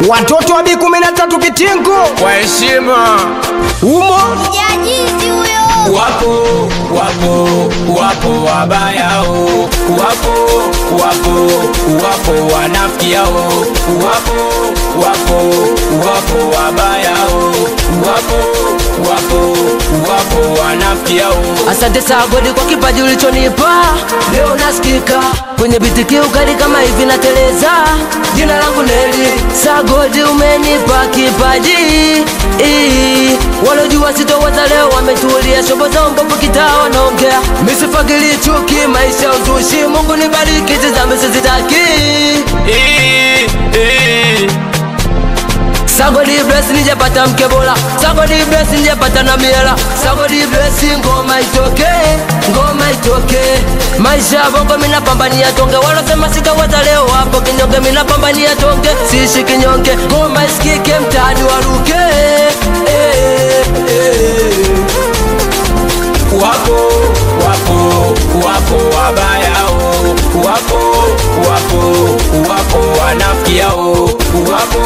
Watoto wa B13 Kitingo kwa heshima umo Jajizi huyo. Wapo wabayao, wapo wanafikiao, wapo wabayao, wapo wanafikiao. Asante Sagodi kwa kipaji ulichonipa. Leo nasikika kwenye bitiki ugali kama hivi na teleza. Jina langu Neli Sagodi, umenipa kipaji. Walojua sitoweza leo wametulia, shobo zao mbovu kitaa wanaongea. Misifagili chuki, maisha uzushi, Mungu nibariki, zizame sizitaki. Sagodi bless nijapata mke bora, Sagodi bless nijapata na miela, Sagodi bless ngoma itoke, ngoma itoke. Maisha bongo mina pambania tonge, walosema sitaweza leo hapo kinyonge, mina pambania tonge, siishi kinyonge. Ngoma isikike mtaani waruke. Wapo wabayao, wapo wanafikiao, wapo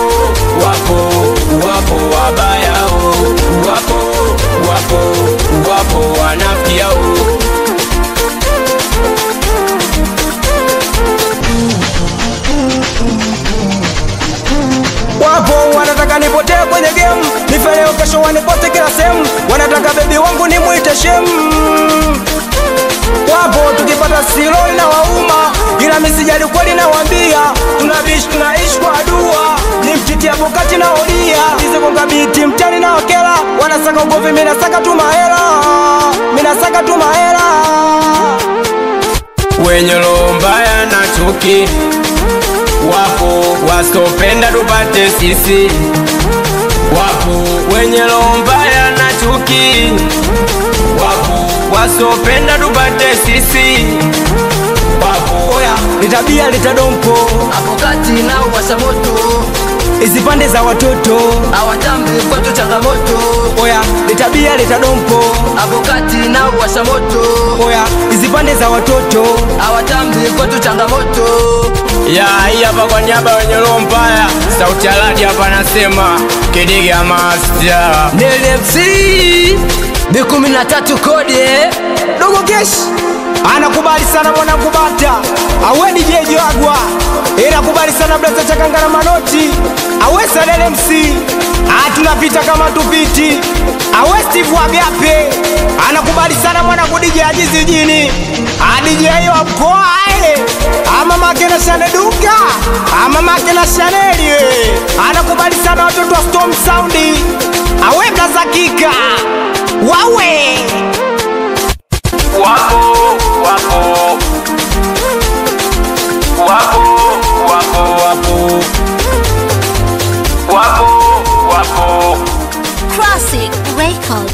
wabayao, wapo wanafikiao. wapo wanataka nipotee kwenye game, nifeleo kesho waniposte kila sehemu, wanataka baby wangu nimuite shem. Wapo tukipata silo na wauma, ila misijali kweli na wambia, tunaishi kwa dua, ni mtiti hapo kati na olia. Hizi konga biti mtani na wakela, wanasaka ugovi minasaka tu mahela, minasaka tu mahela. Wenye roho mbaya na chuki, wapo wasopenda tupate sisi. Wapo wenye roho mbaya na chuki, wapo wasopenda tupate sisi. Wapo Oya, litabia litadompo, Apokati na uwasha moto, hizi pande za watoto. awatambi kwetu changamoto. Oya, litabia litadompo, Apokati na uwasha moto, oya, hizi pande za watoto. awatambi kwetu changamoto. hii hapa kwa niaba wenye roho mbaya, sauti ya radi hapa nasema Kidiga Master. Neli MC B13 Kode. Dogo Kesh anakubali sana mwanangu Bata, awe DJ Jagwa inakubali sana Blaza Chakangana Manoti, awe Sadele MC tunapita kama tupiti, awe Steve Wagape anakubali sana mwanangu DJ Ajizi jini, DJ wa mkoa mama yake na Shaneduka, mama yake na Shaneli anakubali sana watoto wa Storm Sound, awe Blaza Kika wawe Wapo Classic record.